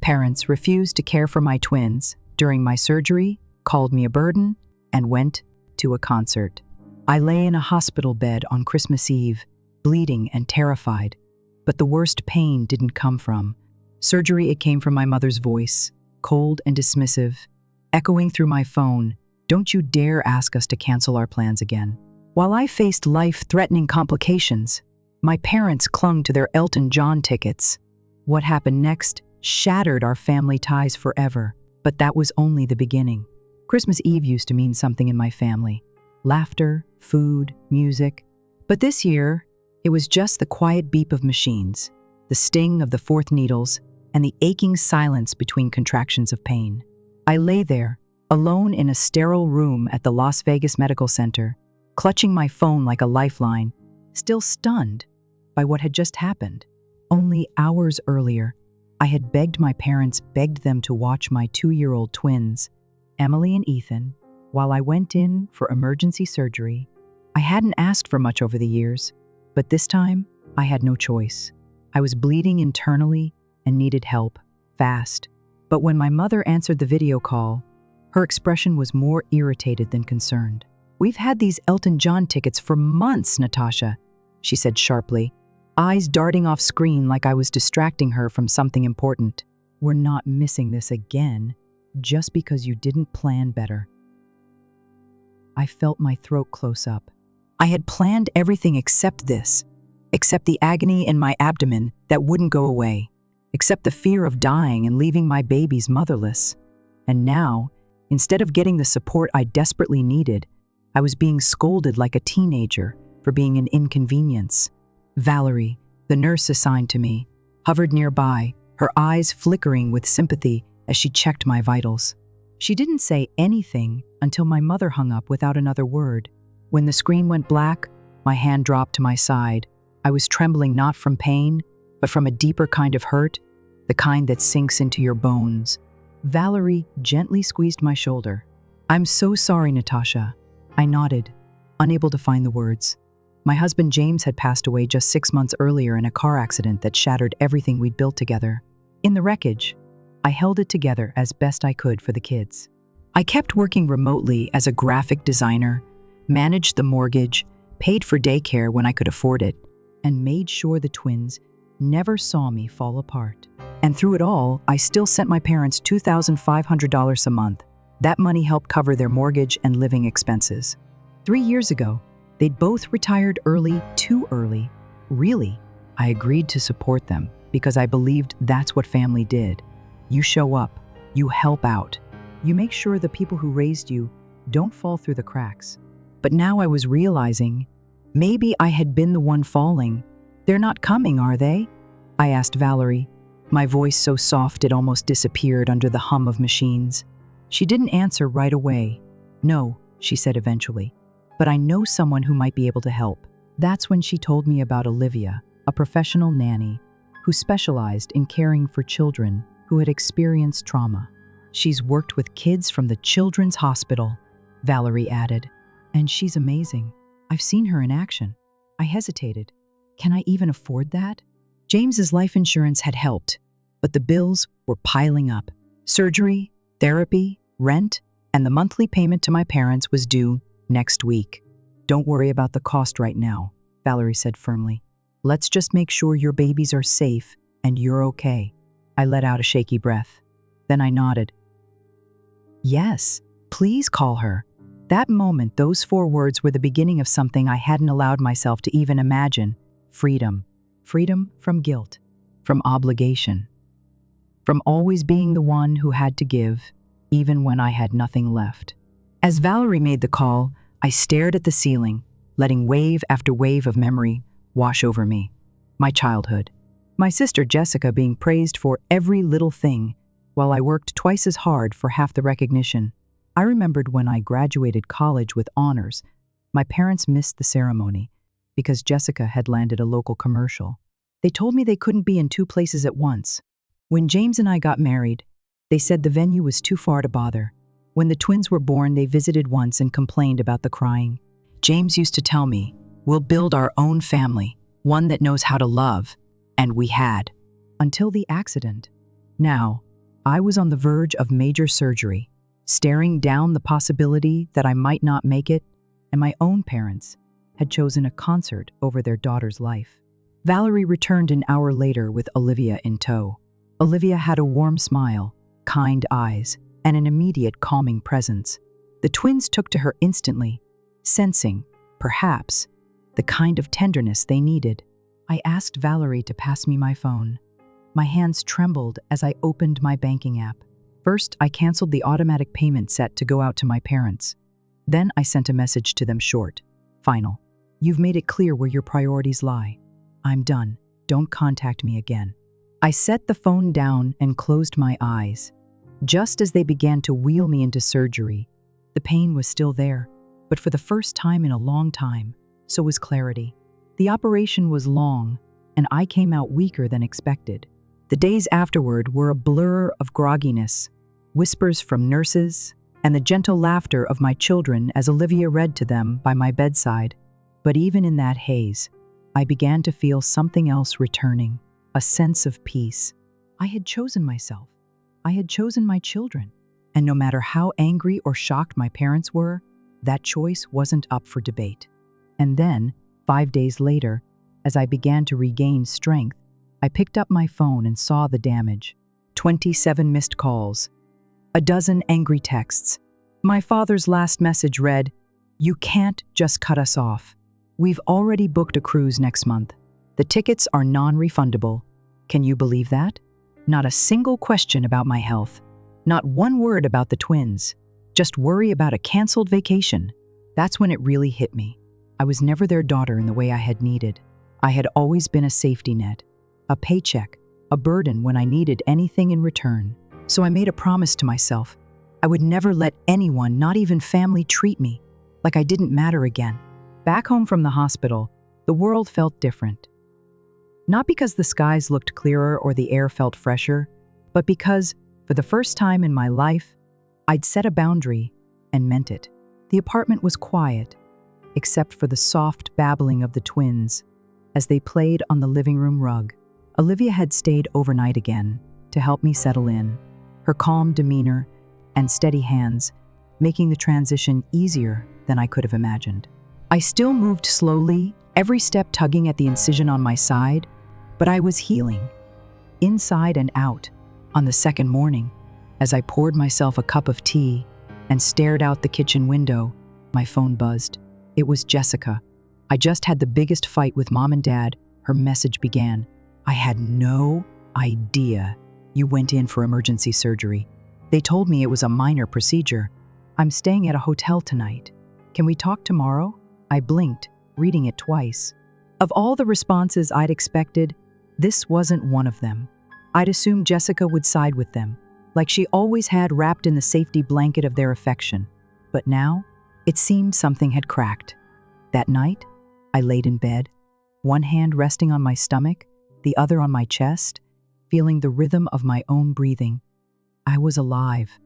parents refused to care for my twins during my surgery, called me a burden, and went to a concert. I lay in a hospital bed on Christmas Eve, bleeding and terrified. But the worst pain didn't come from surgery. It came from my mother's voice, cold and dismissive, echoing through my phone, "Don't you dare ask us to cancel our plans again." While I faced life-threatening complications, my parents clung to their Elton John tickets. What happened next shattered our family ties forever, but that was only the beginning. Christmas Eve used to mean something in my family: laughter, food, music. But this year, it was just the quiet beep of machines, the sting of the fourth needles, and the aching silence between contractions of pain. I lay there, alone in a sterile room at the Las Vegas Medical Center, clutching my phone like a lifeline, still stunned by what had just happened. Only hours earlier, I had begged them to watch my 2-year-old twins, Emily and Ethan, while I went in for emergency surgery. I hadn't asked for much over the years, but this time, I had no choice. I was bleeding internally and needed help, fast. But when my mother answered the video call, her expression was more irritated than concerned. "We've had these Elton John tickets for months, Natasha," she said sharply, eyes darting off screen like I was distracting her from something important. "We're not missing this again, just because you didn't plan better." I felt my throat close up. I had planned everything except this, except the agony in my abdomen that wouldn't go away, except the fear of dying and leaving my babies motherless. And now, instead of getting the support I desperately needed, I was being scolded like a teenager for being an inconvenience. Valerie, the nurse assigned to me, hovered nearby, her eyes flickering with sympathy as she checked my vitals. She didn't say anything until my mother hung up without another word. When the screen went black, my hand dropped to my side. I was trembling not from pain, but from a deeper kind of hurt, the kind that sinks into your bones. Valerie gently squeezed my shoulder. "I'm so sorry, Natasha." I nodded, unable to find the words. My husband James had passed away just 6 months earlier in a car accident that shattered everything we'd built together. In the wreckage, I held it together as best I could for the kids. I kept working remotely as a graphic designer, managed the mortgage, paid for daycare when I could afford it, and made sure the twins never saw me fall apart. And through it all, I still sent my parents $2,500 a month. That money helped cover their mortgage and living expenses. 3 years ago, they'd both retired early, too early. Really, I agreed to support them because I believed that's what family did. You show up, you help out, you make sure the people who raised you don't fall through the cracks. But now I was realizing, maybe I had been the one falling. "They're not coming, are they?" I asked Valerie, my voice so soft it almost disappeared under the hum of machines. She didn't answer right away. "No," she said eventually, "but I know someone who might be able to help." That's when she told me about Olivia, a professional nanny who specialized in caring for children who had experienced trauma. "She's worked with kids from the Children's Hospital," Valerie added. "And she's amazing. I've seen her in action." I hesitated. Can I even afford that? James's life insurance had helped, but the bills were piling up. Surgery, therapy, rent, and the monthly payment to my parents was due next week. "Don't worry about the cost right now," Valerie said firmly. "Let's just make sure your babies are safe and you're okay." I let out a shaky breath. Then I nodded. "Yes, please call her." That moment, those 4 words were the beginning of something I hadn't allowed myself to even imagine. Freedom. Freedom from guilt, from obligation, from always being the one who had to give, even when I had nothing left. As Valerie made the call, I stared at the ceiling, letting wave after wave of memory wash over me. My childhood. My sister Jessica being praised for every little thing, while I worked twice as hard for half the recognition. I remembered when I graduated college with honors, my parents missed the ceremony because Jessica had landed a local commercial. They told me they couldn't be in 2 places at once. When James and I got married, they said the venue was too far to bother. When the twins were born, they visited once and complained about the crying. James used to tell me, "We'll build our own family, one that knows how to love." And we had. Until the accident. Now, I was on the verge of major surgery, staring down the possibility that I might not make it, and my own parents had chosen a concert over their daughter's life. Valerie returned an hour later with Olivia in tow. Olivia had a warm smile, kind eyes, and an immediate calming presence. The twins took to her instantly, sensing, perhaps, the kind of tenderness they needed. I asked Valerie to pass me my phone. My hands trembled as I opened my banking app. First, I canceled the automatic payment set to go out to my parents. Then I sent a message to them short. Final. You've made it clear where your priorities lie. I'm done. Don't contact me again. I set the phone down and closed my eyes. Just as they began to wheel me into surgery, the pain was still there, but for the first time in a long time, so was clarity. The operation was long, and I came out weaker than expected. The days afterward were a blur of grogginess, whispers from nurses, and the gentle laughter of my children as Olivia read to them by my bedside. But even in that haze, I began to feel something else returning, a sense of peace. I had chosen myself. I had chosen my children. And no matter how angry or shocked my parents were, that choice wasn't up for debate. And then, 5 days later, as I began to regain strength, I picked up my phone and saw the damage. 27 missed calls, a dozen angry texts. My father's last message read, "You can't just cut us off. We've already booked a cruise next month. The tickets are non-refundable. Can you believe that? Not a single question about my health. Not one word about the twins. Just worry about a canceled vacation." That's when it really hit me. I was never their daughter in the way I had needed. I had always been a safety net, a paycheck, a burden when I needed anything in return. So I made a promise to myself. I would never let anyone, not even family, treat me like I didn't matter again. Back home from the hospital, the world felt different. Not because the skies looked clearer or the air felt fresher, but because, for the first time in my life, I'd set a boundary and meant it. The apartment was quiet, except for the soft babbling of the twins as they played on the living room rug. Olivia had stayed overnight again to help me settle in, her calm demeanor and steady hands making the transition easier than I could have imagined. I still moved slowly, every step tugging at the incision on my side, but I was healing, inside and out. On the second morning, as I poured myself a cup of tea and stared out the kitchen window, my phone buzzed. It was Jessica. I just had the biggest fight with Mom and Dad, her message began. "I had no idea you went in for emergency surgery. They told me it was a minor procedure. I'm staying at a hotel tonight. Can we talk tomorrow?" I blinked, reading it twice. Of all the responses I'd expected, this wasn't one of them. I'd assumed Jessica would side with them, like she always had, wrapped in the safety blanket of their affection. But now, it seemed something had cracked. That night, I laid in bed, one hand resting on my stomach, the other on my chest, feeling the rhythm of my own breathing. I was alive.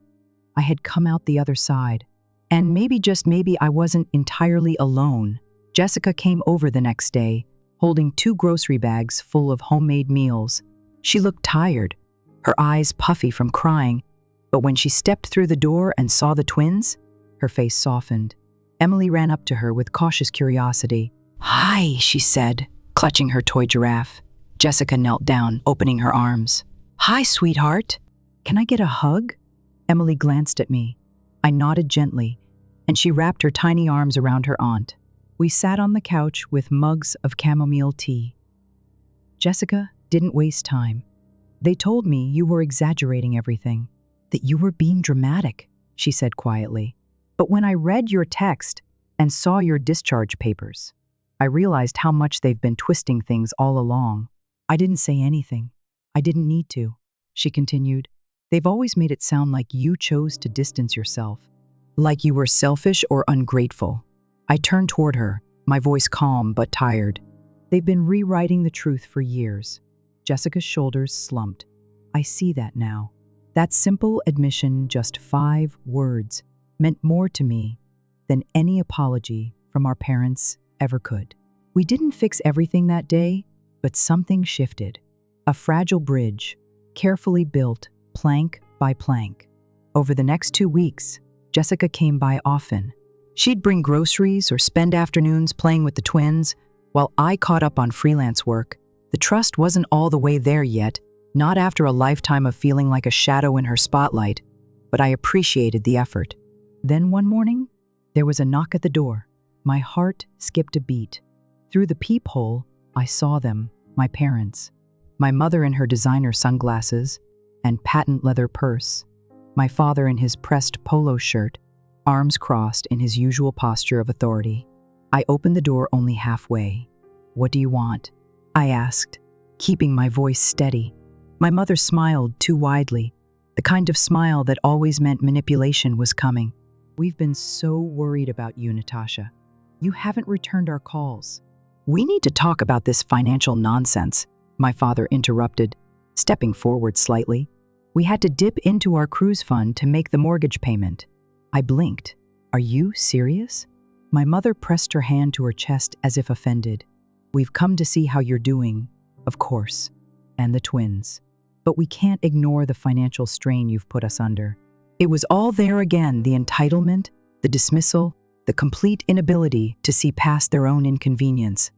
I had come out the other side. And maybe, just maybe, I wasn't entirely alone. Jessica came over the next day, holding 2 grocery bags full of homemade meals. She looked tired, her eyes puffy from crying, but when she stepped through the door and saw the twins, her face softened. Emily ran up to her with cautious curiosity. "Hi," she said, clutching her toy giraffe. Jessica knelt down, opening her arms. "Hi, sweetheart. Can I get a hug?" Emily glanced at me. I nodded gently, and she wrapped her tiny arms around her aunt. We sat on the couch with mugs of chamomile tea. Jessica didn't waste time. "They told me you were exaggerating everything, that you were being dramatic," she said quietly. "But when I read your text and saw your discharge papers, I realized how much they've been twisting things all along. I didn't say anything. I didn't need to," she continued. "They've always made it sound like you chose to distance yourself, like you were selfish or ungrateful." I turned toward her, my voice calm but tired. "They've been rewriting the truth for years." Jessica's shoulders slumped. "I see that now." That simple admission, just 5 words, meant more to me than any apology from our parents ever could. We didn't fix everything that day, but something shifted. A fragile bridge, carefully built, plank by plank. Over the next 2 weeks, Jessica came by often. She'd bring groceries or spend afternoons playing with the twins, while I caught up on freelance work. The trust wasn't all the way there yet, not after a lifetime of feeling like a shadow in her spotlight, but I appreciated the effort. Then one morning, there was a knock at the door. My heart skipped a beat. Through the peephole, I saw them, my parents. My mother in her designer sunglasses and patent leather purse. My father in his pressed polo shirt, arms crossed in his usual posture of authority. I opened the door only halfway. "What do you want?" I asked, keeping my voice steady. My mother smiled too widely, the kind of smile that always meant manipulation was coming. "We've been so worried about you, Natasha. You haven't returned our calls." "We need to talk about this financial nonsense," my father interrupted, stepping forward slightly. "We had to dip into our cruise fund to make the mortgage payment." I blinked. "Are you serious?" My mother pressed her hand to her chest as if offended. "We've come to see how you're doing, of course, and the twins. But we can't ignore the financial strain you've put us under." It was all there again, the entitlement, the dismissal, the complete inability to see past their own inconvenience.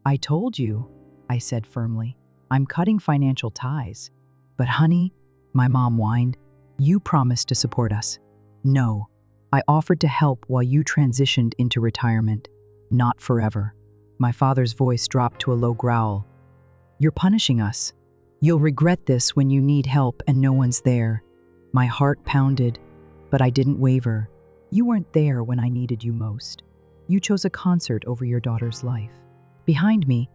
"I told you," I said firmly, "I'm cutting financial ties." "But honey," my mom whined, "you promised to support us." "No, I offered to help while you transitioned into retirement. Not forever." My father's voice dropped to a low growl. "You're punishing us. You'll regret this when you need help and no one's there." My heart pounded, but I didn't waver. "You weren't there when I needed you most. You chose a concert over your daughter's life." Behind me,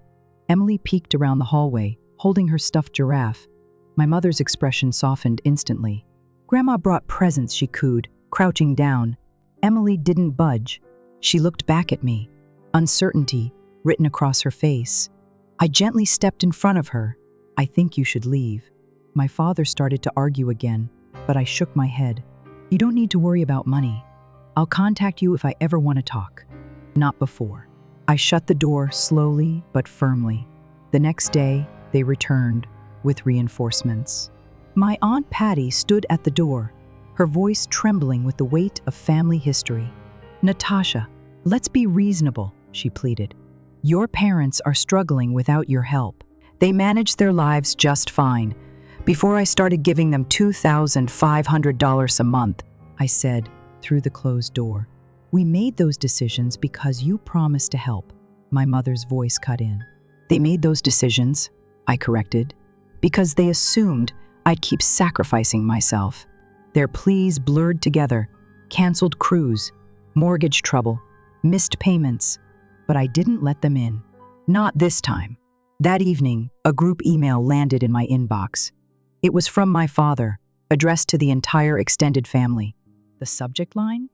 Emily peeked around the hallway, holding her stuffed giraffe. My mother's expression softened instantly. "Grandma brought presents," she cooed, crouching down. Emily didn't budge. She looked back at me, uncertainty written across her face. I gently stepped in front of her. "I think you should leave." My father started to argue again, but I shook my head. "You don't need to worry about money. I'll contact you if I ever want to talk. Not before." I shut the door slowly but firmly. The next day, they returned with reinforcements. My Aunt Patty stood at the door, her voice trembling with the weight of family history. "Natasha, let's be reasonable," she pleaded. "Your parents are struggling without your help. They manage their lives just fine. Before I started giving them $2,500 a month," I said through the closed door. "We made those decisions because you promised to help." My mother's voice cut in. "They made those decisions," I corrected, "because they assumed I'd keep sacrificing myself." Their pleas blurred together. Canceled cruise, mortgage trouble, missed payments. But I didn't let them in. Not this time. That evening, a group email landed in my inbox. It was from my father, addressed to the entire extended family. The subject line?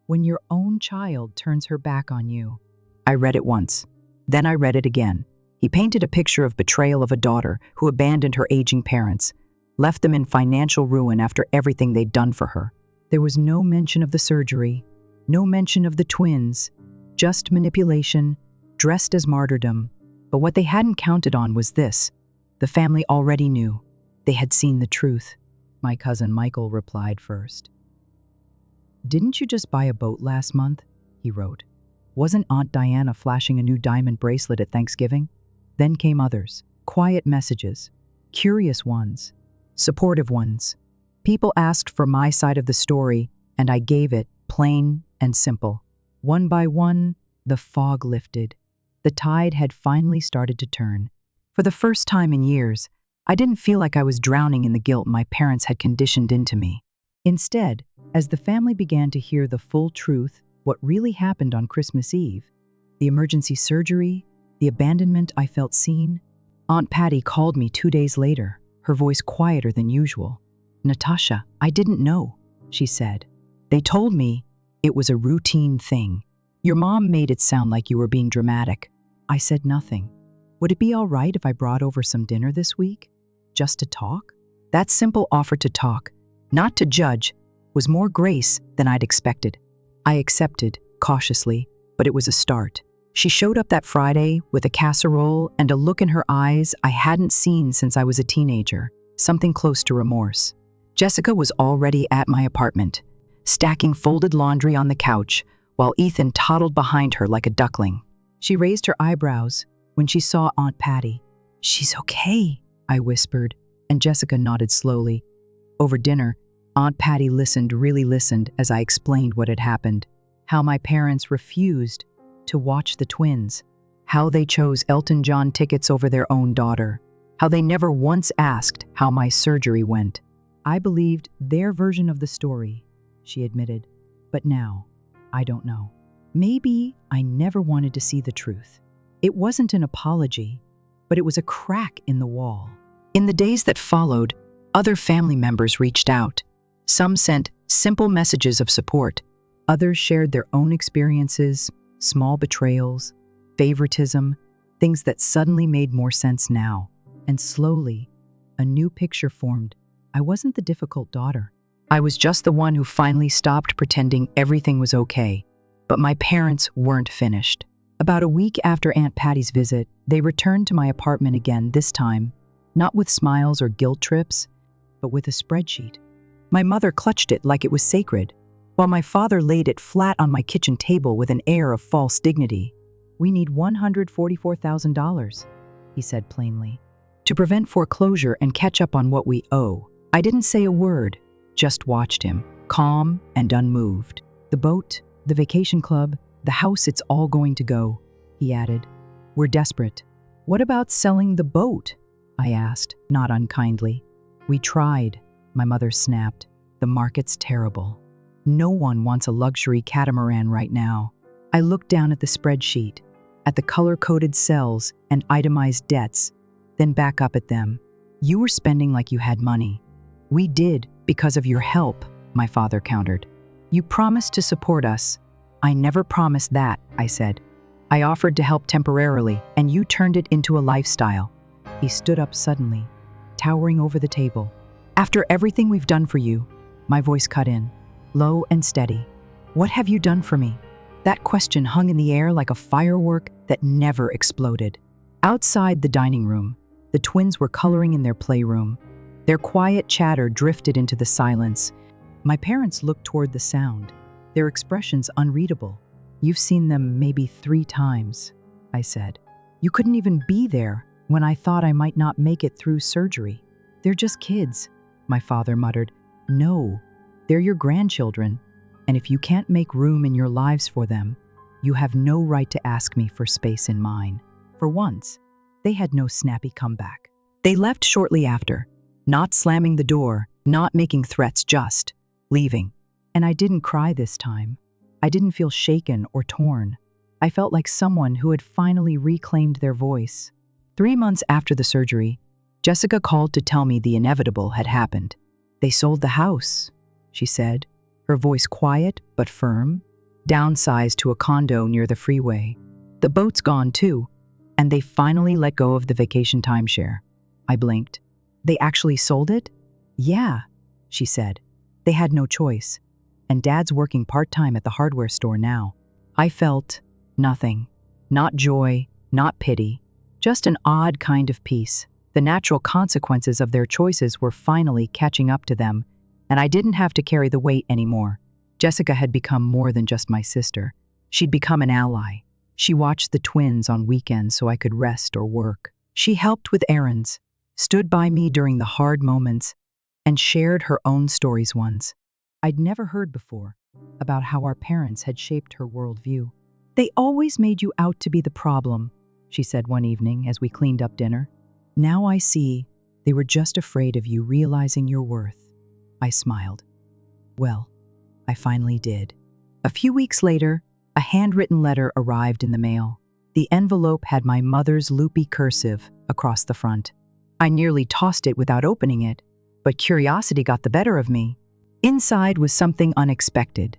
"When your own child turns her back on you." I read it once. Then I read it again. He painted a picture of betrayal of a daughter who abandoned her aging parents, left them in financial ruin after everything they'd done for her. There was no mention of the surgery, no mention of the twins, just manipulation, dressed as martyrdom. But what they hadn't counted on was this. The family already knew. They had seen the truth. My cousin Michael replied first. "Didn't you just buy a boat last month?" he wrote. "Wasn't Aunt Diana flashing a new diamond bracelet at Thanksgiving?" Then came others, quiet messages, curious ones, supportive ones. People asked for my side of the story, and I gave it, plain and simple. One by one, the fog lifted. The tide had finally started to turn. For the first time in years, I didn't feel like I was drowning in the guilt my parents had conditioned into me. Instead, as the family began to hear the full truth, what really happened on Christmas Eve, the emergency surgery, the abandonment I felt seen, Aunt Patty called me 2 days later, her voice quieter than usual. "Natasha, I didn't know," she said. "They told me it was a routine thing. Your mom made it sound like you were being dramatic." I said nothing. "Would it be all right if I brought over some dinner this week? Just to talk?" That simple offer to talk, not to judge, was more grace than I'd expected. I accepted, cautiously, but it was a start. She showed up that Friday with a casserole and a look in her eyes I hadn't seen since I was a teenager, something close to remorse. Jessica was already at my apartment, stacking folded laundry on the couch, while Ethan toddled behind her like a duckling. She raised her eyebrows when she saw Aunt Patty. "She's okay," I whispered, and Jessica nodded slowly. Over dinner, Aunt Patty really listened as I explained what had happened, how my parents refused to watch the twins, how they chose Elton John tickets over their own daughter, how they never once asked how my surgery went. I believed their version of the story, she admitted, but now, I don't know. Maybe I never wanted to see the truth. It wasn't an apology, but it was a crack in the wall. In the days that followed, other family members reached out. Some sent simple messages of support. Others shared their own experiences, small betrayals, favoritism, things that suddenly made more sense now. And slowly, a new picture formed. I wasn't the difficult daughter. I was just the one who finally stopped pretending everything was okay. But my parents weren't finished. About a week after Aunt Patty's visit, they returned to my apartment again, this time, not with smiles or guilt trips, but with a spreadsheet. My mother clutched it like it was sacred, while my father laid it flat on my kitchen table with an air of false dignity. "We need $144,000, he said plainly, "to prevent foreclosure and catch up on what we owe." I didn't say a word, just watched him, calm and unmoved. "The boat, the vacation club, the house, it's all going to go," he added. "We're desperate." "What about selling the boat?" I asked, not unkindly. "We tried," my mother snapped. "The market's terrible. No one wants a luxury catamaran right now." I looked down at the spreadsheet, at the color-coded cells and itemized debts, then back up at them. "You were spending like you had money." "We did because of your help," my father countered. "You promised to support us." "I never promised that," I said. "I offered to help temporarily, and you turned it into a lifestyle." He stood up suddenly, towering over the table. "After everything we've done for you," my voice cut in, low and steady, "what have you done for me?" That question hung in the air like a firework that never exploded. Outside the dining room, the twins were coloring in their playroom. Their quiet chatter drifted into the silence. My parents looked toward the sound, their expressions unreadable. "You've seen them maybe 3 times, I said. "You couldn't even be there when I thought I might not make it through surgery." "They're just kids," my father muttered. "No, they're your grandchildren, and if you can't make room in your lives for them, you have no right to ask me for space in mine." For once, they had no snappy comeback. They left shortly after, not slamming the door, not making threats, just leaving. And I didn't cry this time. I didn't feel shaken or torn. I felt like someone who had finally reclaimed their voice. 3 months after the surgery, Jessica called to tell me the inevitable had happened. "They sold the house," she said, her voice quiet but firm, "downsized to a condo near the freeway. The boat's gone too, and they finally let go of the vacation timeshare." I blinked. "They actually sold it?" "Yeah," she said. "They had no choice, and Dad's working part-time at the hardware store now." I felt nothing. Not joy, not pity, just an odd kind of peace. The natural consequences of their choices were finally catching up to them, and I didn't have to carry the weight anymore. Jessica had become more than just my sister. She'd become an ally. She watched the twins on weekends so I could rest or work. She helped with errands, stood by me during the hard moments, and shared her own stories once. I'd never heard before about how our parents had shaped her worldview. "They always made you out to be the problem," she said one evening as we cleaned up dinner. "Now I see they were just afraid of you realizing your worth." I smiled. Well, I finally did. A few weeks later, a handwritten letter arrived in the mail. The envelope had my mother's loopy cursive across the front. I nearly tossed it without opening it, but curiosity got the better of me. Inside was something unexpected.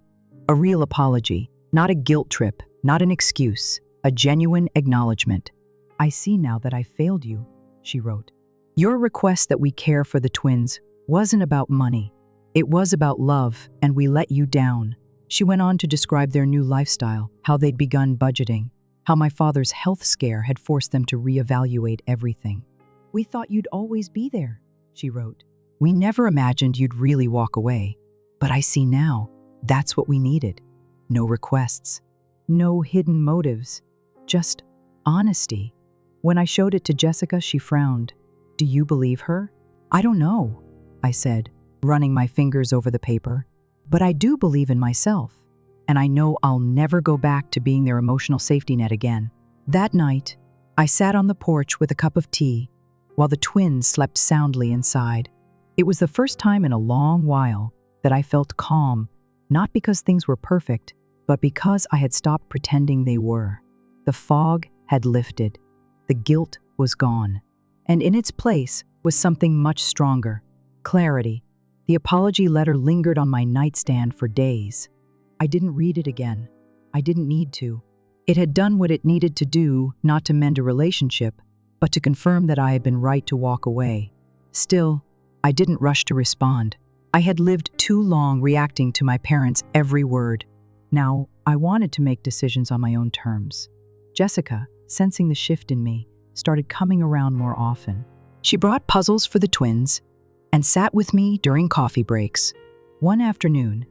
A real apology, not a guilt trip, not an excuse, a genuine acknowledgement. "I see now that I failed you," she wrote. "Your request that we care for the twins wasn't about money. It was about love, and we let you down." She went on to describe their new lifestyle, how they'd begun budgeting, how my father's health scare had forced them to reevaluate everything. "We thought you'd always be there," she wrote. We never imagined you'd really walk away. But I see now, that's what we needed. No requests, no hidden motives, just honesty. When I showed it to Jessica, she frowned. Do you believe her? I don't know, I said, running my fingers over the paper. But I do believe in myself, and I know I'll never go back to being their emotional safety net again. That night, I sat on the porch with a cup of tea while the twins slept soundly inside. It was the first time in a long while that I felt calm, not because things were perfect, but because I had stopped pretending they were. The fog had lifted, the guilt was gone, and in its place was something much stronger: clarity. The apology letter lingered on my nightstand for days. I didn't read it again. I didn't need to. It had done what it needed to do, not to mend a relationship, but to confirm that I had been right to walk away. Still, I didn't rush to respond. I had lived too long reacting to my parents' every word. Now, I wanted to make decisions on my own terms. Jessica, sensing the shift in me, started coming around more often. She brought puzzles for the twins and sat with me during coffee breaks. One afternoon,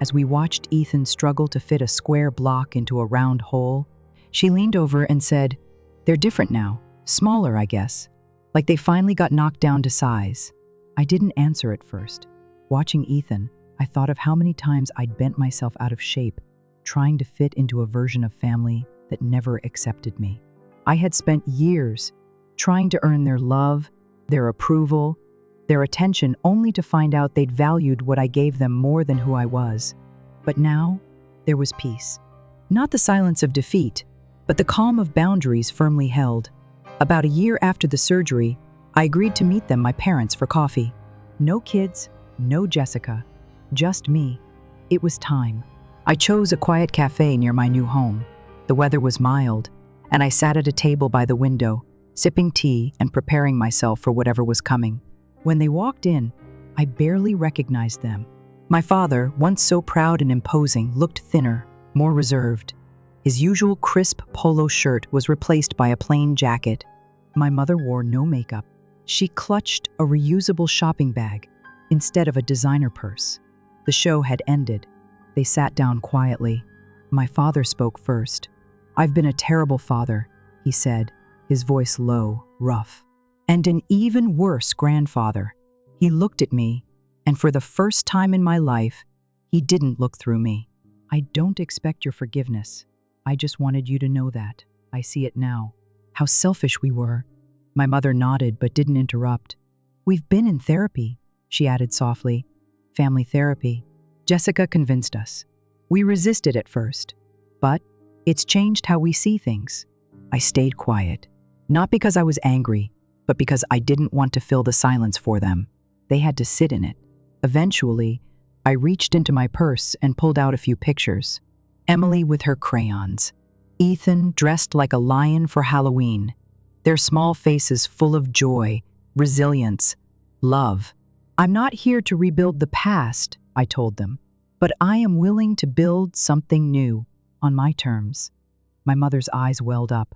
as we watched Ethan struggle to fit a square block into a round hole, she leaned over and said, "They're different now, smaller, I guess, like they finally got knocked down to size." I didn't answer at first. Watching Ethan, I thought of how many times I'd bent myself out of shape, trying to fit into a version of family that never accepted me. I had spent years trying to earn their love, their approval, their attention, only to find out they'd valued what I gave them more than who I was. But now, there was peace. Not the silence of defeat, but the calm of boundaries firmly held. About a year after the surgery, I agreed to meet them, my parents, for coffee. No kids, no Jessica, just me. It was time. I chose a quiet cafe near my new home. The weather was mild, and I sat at a table by the window, sipping tea and preparing myself for whatever was coming. When they walked in, I barely recognized them. My father, once so proud and imposing, looked thinner, more reserved. His usual crisp polo shirt was replaced by a plain jacket. My mother wore no makeup. She clutched a reusable shopping bag instead of a designer purse. The show had ended. They sat down quietly. My father spoke first. "I've been a terrible father," he said, his voice low, rough. "And an even worse grandfather." He looked at me, and for the first time in my life, he didn't look through me. "I don't expect your forgiveness. I just wanted you to know that. I see it now. How selfish we were." My mother nodded but didn't interrupt. "We've been in therapy," she added softly. "Family therapy." Jessica convinced us. We resisted at first, but it's changed how we see things. I stayed quiet, not because I was angry, but because I didn't want to fill the silence for them. They had to sit in it. Eventually, I reached into my purse and pulled out a few pictures. Emily with her crayons. Ethan dressed like a lion for Halloween. Their small faces full of joy, resilience, love. "I'm not here to rebuild the past," I told them, "but I am willing to build something new on my terms." My mother's eyes welled up.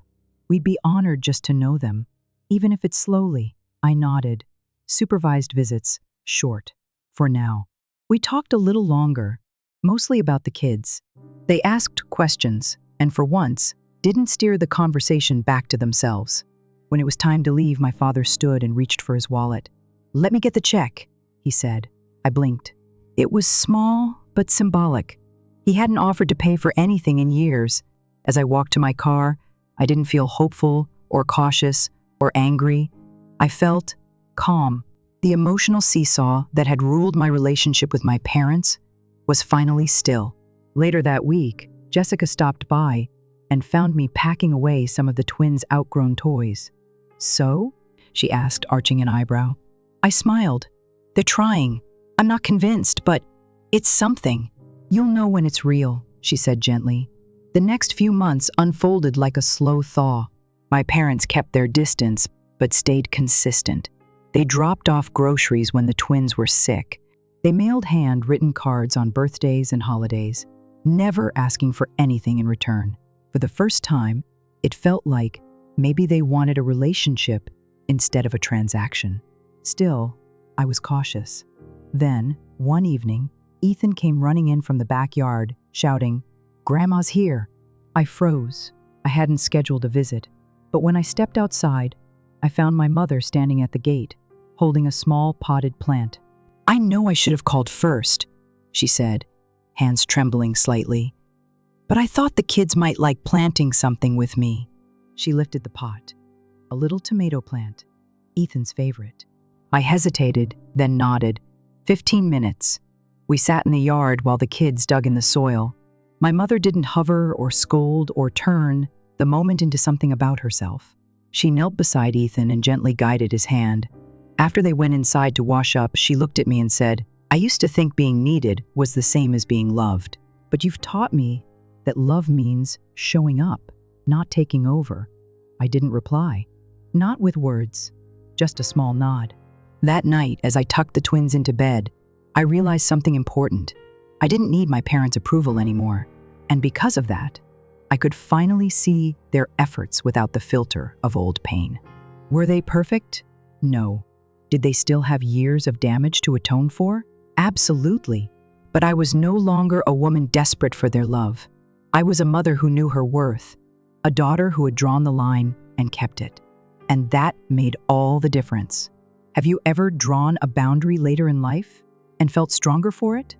"We'd be honored just to know them, even if it's slowly." I nodded. Supervised visits, short, for now. We talked a little longer, mostly about the kids. They asked questions, and for once, didn't steer the conversation back to themselves. When it was time to leave, my father stood and reached for his wallet. "Let me get the check," he said. I blinked. It was small, but symbolic. He hadn't offered to pay for anything in years. As I walked to my car, I didn't feel hopeful or cautious or angry. I felt calm. The emotional seesaw that had ruled my relationship with my parents was finally still. Later that week, Jessica stopped by and found me packing away some of the twins' outgrown toys. "So?" she asked, arching an eyebrow. I smiled. "They're trying. I'm not convinced, but it's something. You'll know when it's real," she said gently. The next few months unfolded like a slow thaw. My parents kept their distance, but stayed consistent. They dropped off groceries when the twins were sick. They mailed handwritten cards on birthdays and holidays, never asking for anything in return. For the first time, it felt like maybe they wanted a relationship instead of a transaction. Still, I was cautious. Then, one evening, Ethan came running in from the backyard, shouting, "Grandma's here!" I froze. I hadn't scheduled a visit, but when I stepped outside, I found my mother standing at the gate, holding a small potted plant. "I know I should have called first," she said, hands trembling slightly. "But I thought the kids might like planting something with me." She lifted the pot. A little tomato plant, Ethan's favorite. I hesitated, then nodded. 15 minutes. We sat in the yard while the kids dug in the soil. My mother didn't hover or scold or turn the moment into something about herself. She knelt beside Ethan and gently guided his hand. After they went inside to wash up, she looked at me and said, "I used to think being needed was the same as being loved. But you've taught me that love means showing up, not taking over." I didn't reply. Not with words, just a small nod. That night, as I tucked the twins into bed, I realized something important. I didn't need my parents' approval anymore. And because of that, I could finally see their efforts without the filter of old pain. Were they perfect? No. Did they still have years of damage to atone for? Absolutely. But I was no longer a woman desperate for their love. I was a mother who knew her worth, a daughter who had drawn the line and kept it. And that made all the difference. Have you ever drawn a boundary later in life and felt stronger for it?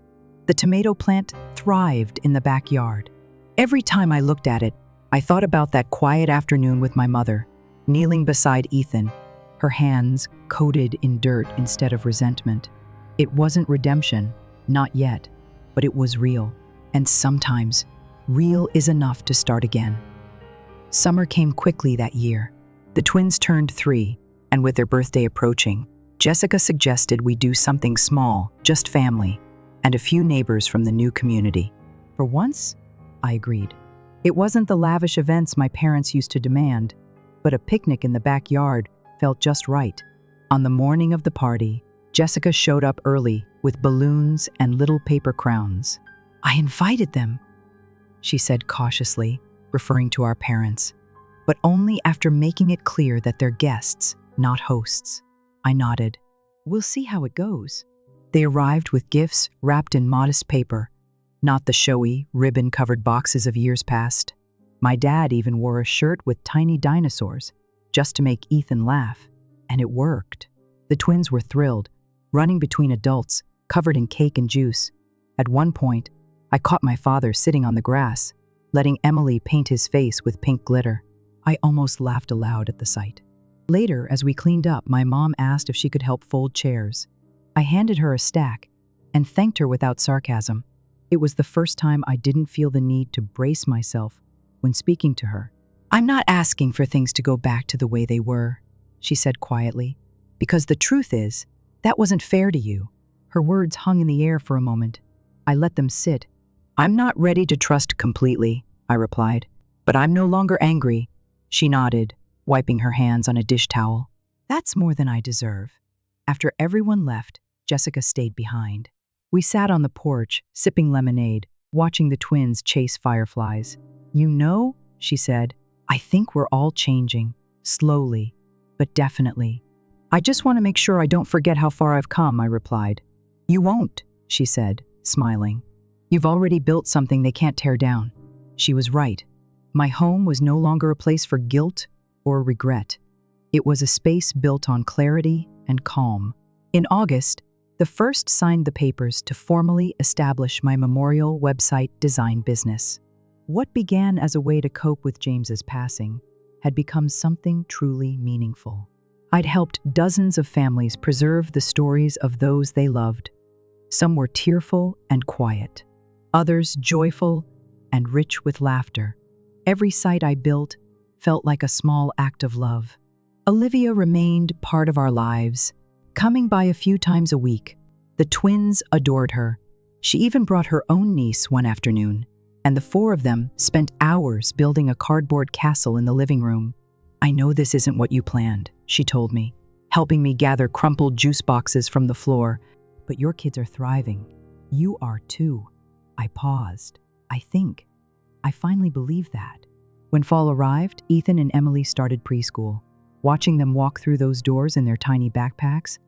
The tomato plant thrived in the backyard. Every time I looked at it, I thought about that quiet afternoon with my mother, kneeling beside Ethan, her hands coated in dirt instead of resentment. It wasn't redemption, not yet, but it was real. And sometimes, real is enough to start again. Summer came quickly that year. The twins turned 3, and with their birthday approaching, Jessica suggested we do something small, just family, and a few neighbors from the new community. For once, I agreed. It wasn't the lavish events my parents used to demand, but a picnic in the backyard felt just right. On the morning of the party, Jessica showed up early with balloons and little paper crowns. "I invited them," she said cautiously, referring to our parents, but only after making it clear that they're guests, not hosts. I nodded. "We'll see how it goes." They arrived with gifts wrapped in modest paper, not the showy, ribbon-covered boxes of years past. My dad even wore a shirt with tiny dinosaurs, just to make Ethan laugh, and it worked. The twins were thrilled, running between adults, covered in cake and juice. At one point, I caught my father sitting on the grass, letting Emily paint his face with pink glitter. I almost laughed aloud at the sight. Later, as we cleaned up, my mom asked if she could help fold chairs. I handed her a stack and thanked her without sarcasm. It was the first time I didn't feel the need to brace myself when speaking to her. "I'm not asking for things to go back to the way they were," she said quietly, "because the truth is, that wasn't fair to you." Her words hung in the air for a moment. I let them sit. "I'm not ready to trust completely," I replied, "but I'm no longer angry." She nodded, wiping her hands on a dish towel. "That's more than I deserve." After everyone left, Jessica stayed behind. We sat on the porch, sipping lemonade, watching the twins chase fireflies. "You know," she said, "I think we're all changing, slowly, but definitely." "I just want to make sure I don't forget how far I've come," I replied. "You won't," she said, smiling. "You've already built something they can't tear down." She was right. My home was no longer a place for guilt or regret. It was a space built on clarity and calm. In August, the first signed the papers to formally establish my memorial website design business. What began as a way to cope with James's passing had become something truly meaningful. I'd helped dozens of families preserve the stories of those they loved. Some were tearful and quiet, others joyful and rich with laughter. Every site I built felt like a small act of love. Olivia remained part of our lives, coming by a few times a week. The twins adored her. She even brought her own niece one afternoon, and the 4 of them spent hours building a cardboard castle in the living room. "I know this isn't what you planned," she told me, helping me gather crumpled juice boxes from the floor. "But your kids are thriving. You are too." I paused. I finally believed that. When fall arrived, Ethan and Emily started preschool. Watching them walk through those doors in their tiny backpacks,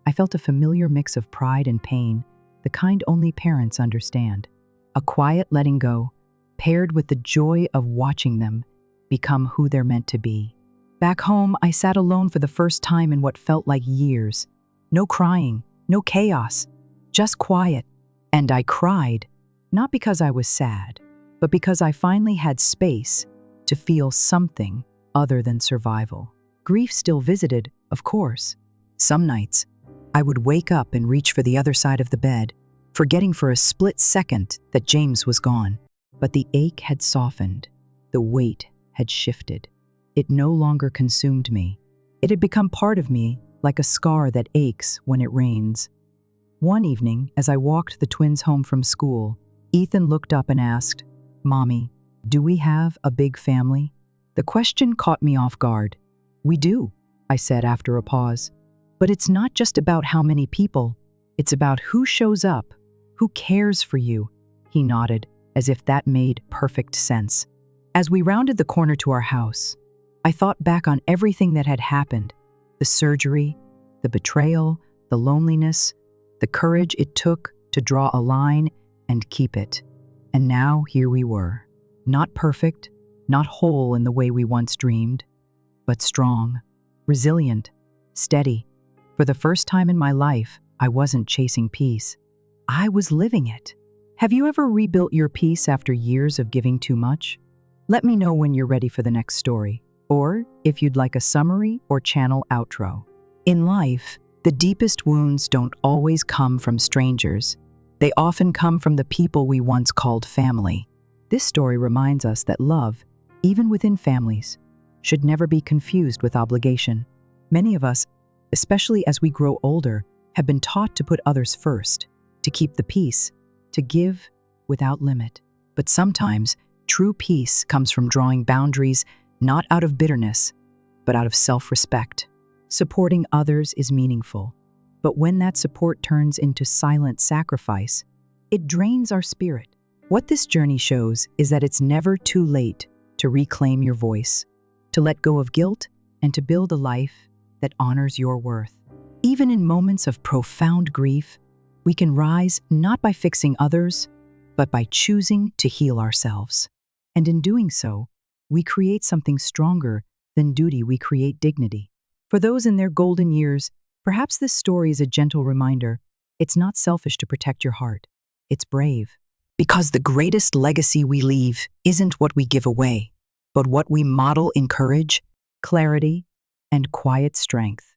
I felt a familiar mix of pride and pain, the kind only parents understand. A quiet letting go, paired with the joy of watching them become who they're meant to be. Back home, I sat alone for the first time in what felt like years. No crying, no chaos, just quiet. And I cried, not because I was sad, but because I finally had space to feel something other than survival. Grief still visited, of course. Some nights, I would wake up and reach for the other side of the bed, forgetting for a split second that James was gone. But the ache had softened. The weight had shifted. It no longer consumed me. It had become part of me, like a scar that aches when it rains. One evening, as I walked the twins home from school, Ethan looked up and asked, "Mommy, do we have a big family?" The question caught me off guard. "We do," I said after a pause. "But it's not just about how many people. It's about who shows up, who cares for you." He nodded, as if that made perfect sense. As we rounded the corner to our house, I thought back on everything that had happened: the surgery, the betrayal, the loneliness, the courage it took to draw a line and keep it. And now here we were, not perfect, not whole in the way we once dreamed, but strong, resilient, steady. For the first time in my life, I wasn't chasing peace. I was living it. Have you ever rebuilt your peace after years of giving too much? Let me know when you're ready for the next story, or if you'd like a summary or channel outro. In life, the deepest wounds don't always come from strangers. They often come from the people we once called family. This story reminds us that love, even within families, should never be confused with obligation. Many of us, especially as we grow older, have been taught to put others first, to keep the peace, to give without limit. But sometimes, true peace comes from drawing boundaries not out of bitterness, but out of self-respect. Supporting others is meaningful, but when that support turns into silent sacrifice, it drains our spirit. What this journey shows is that it's never too late to reclaim your voice, to let go of guilt, and to build a life that honors your worth. Even in moments of profound grief, we can rise not by fixing others, but by choosing to heal ourselves. And in doing so, we create something stronger than duty. We create dignity. For those in their golden years, perhaps this story is a gentle reminder. It's not selfish to protect your heart. It's brave. Because the greatest legacy we leave isn't what we give away, but what we model in courage, clarity, and quiet strength.